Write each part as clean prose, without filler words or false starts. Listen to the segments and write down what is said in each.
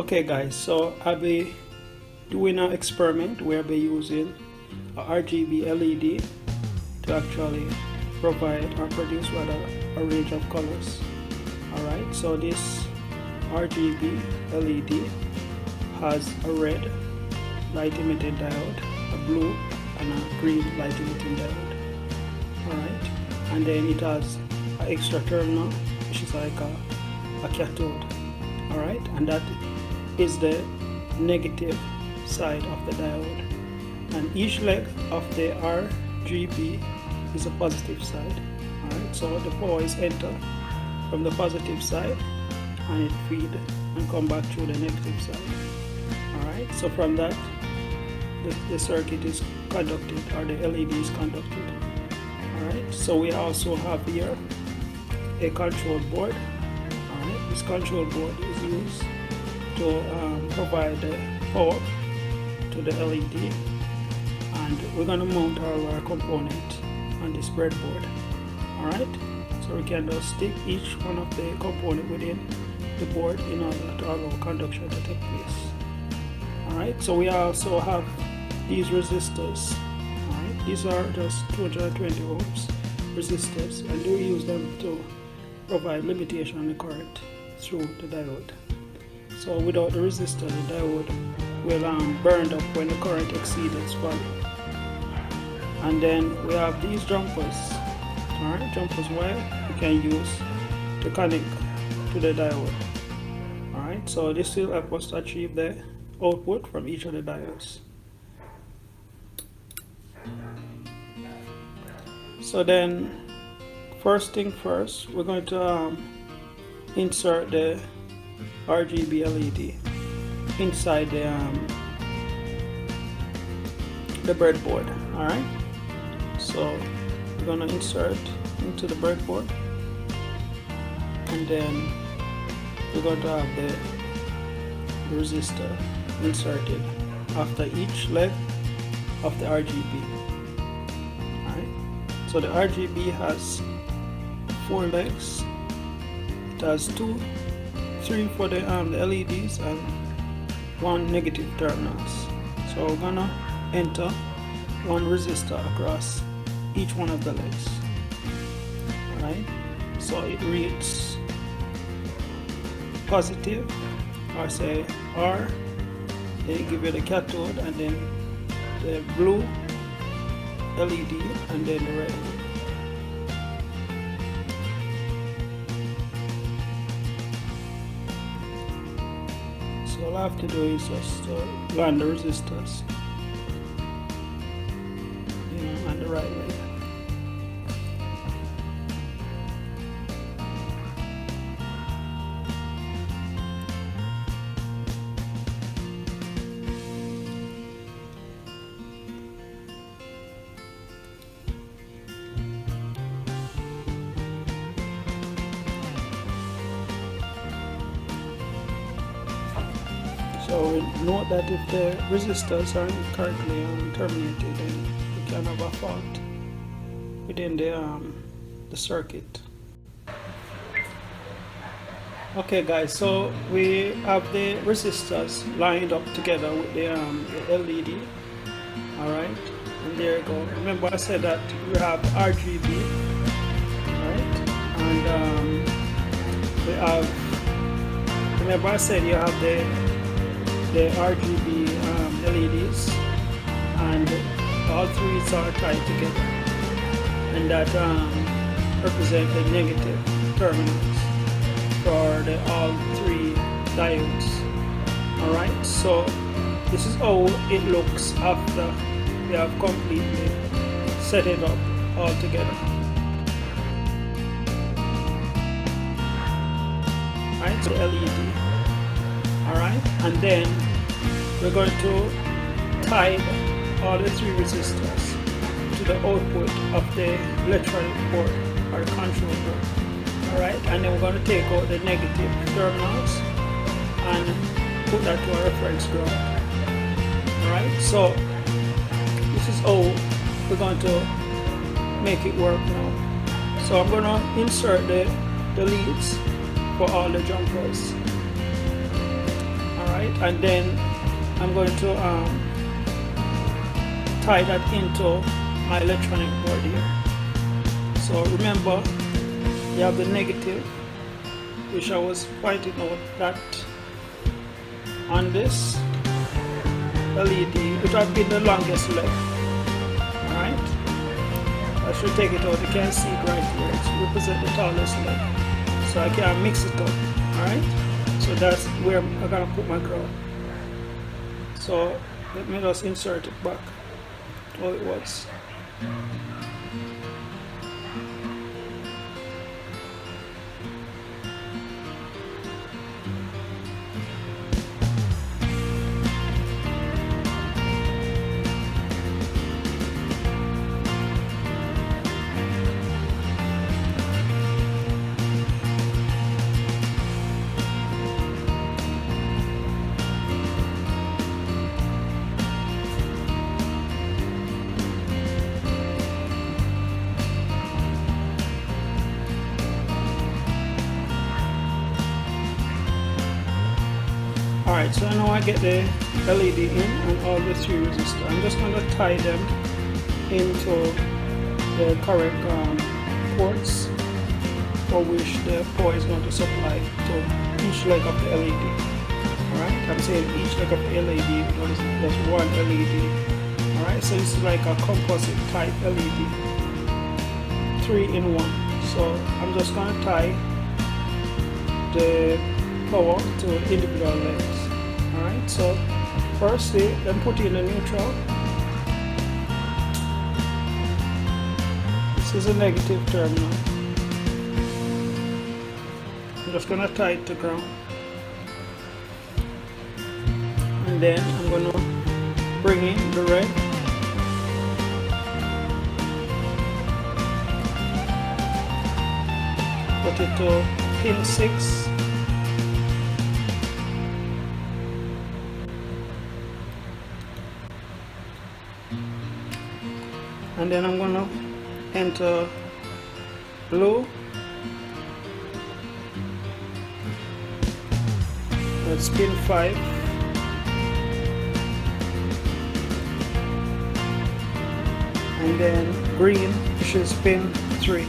Okay guys, so I'll be doing an experiment where I'll be using a RGB LED to actually provide or produce rather a range of colors. Alright, so this RGB LED has a red light emitting diode, a blue and a green light emitting diode. Alright, and then it has an extra terminal which is like a cathode. Alright, and that is the negative side of the diode, and each leg of the RGB is a positive side. Alright, so the power is entered from the positive side and it feed and come back through the negative side. Alright, so from that the circuit is conducted, or the LED is conducted. Alright, so we also have here a control board. Alright, this control board is used to provide the power to the LED, and we're going to mount our component on this breadboard. Alright, so we can just stick each one of the component within the board in order to allow conduction to take place. Alright, so we also have these resistors. Alright, these are just 220 ohms resistors, and we use them to provide limitation on the current through the diode. So without the resistor, the diode will burn up when the current exceeds its value. And then we have these jumpers. Alright, jumpers wire we can use to connect to the diode. Alright, so this will help us to achieve the output from each of the diodes. So then, first thing first, we're going to insert the RGB LED inside the breadboard. Alright, so we're going to insert into the breadboard, and then we're going to have the resistor inserted after each leg of the RGB. Alright, so the RGB has 4 legs. It has 3 for the LEDs and 1 negative terminals. So we're gonna enter 1 resistor across each one of the legs. Alright, so it reads positive, or say R, then give it a cathode, and then the blue LED, and then the red. So all I have to do is just land the resistors, on the right leg. So note that if the resistors aren't correctly terminated, then you can have a fault within the circuit. Okay guys, so we have the resistors lined up together with the LED. Alright, and there you go. Remember I said that we have RGB, right? And we have, remember I said you have the RGB LEDs, and all 3 are tied together, and that represent the negative terminals for all 3 diodes. Alright, so this is how it looks after we have completely set it up all together. Alright, so LED. Alright, and then we're going to tie all the 3 resistors to the output of the electronic port, or the control board. Alright, and then we're going to take out the negative terminals and put that to our reference ground. Alright, so this is how we're going to make it work now. So I'm going to insert the leads for all the jumpers. Alright, and then I'm going to tie that into my electronic board here. So remember, you have the negative, which I was pointing out that on this LED, it would be the longest leg. Alright, I should take it out. You can see it right here. It represents the tallest leg. So I can mix it up. Alright, so that's where I'm gonna put my ground. So let me just insert it back how it was. Alright, so now I get the LED in and all the three resistors. I'm just going to tie them into the correct ports for which the power is going to supply to each leg of the LED. Alright, I'm saying each leg of the LED because there's one LED. Alright, so this is like a composite type LED, 3-in-1. So I'm just going to tie the power to individual legs. Alright, so firstly, then put in the neutral. This is a negative terminal. I'm just going to tie it to ground. And then I'm going to bring in the red. Put it to pin 6. And then I'm going to enter blue. That's pin 5. And then green, which is pin 3.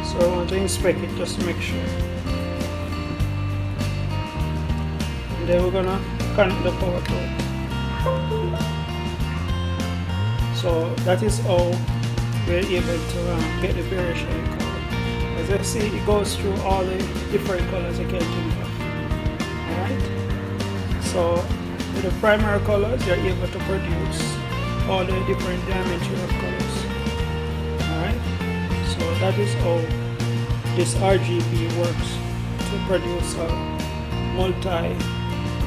So I want to inspect it just to make sure. And then we're gonna connect the power to it. So that is how we're able to get the variation in color. As I see, it goes through all the different colors I can think of. Alright? So with the primary colors, you're able to produce all the different dimensions of colors. Alright? So that is how this RGB works to produce a multi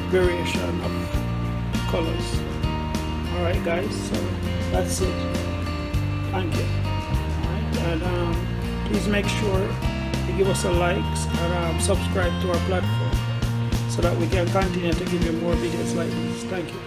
variation of colors. Alright guys, so that's it. Thank you. Alright, and please make sure you give us a like and subscribe to our platform so that we can continue to give you more videos like this. Thank you.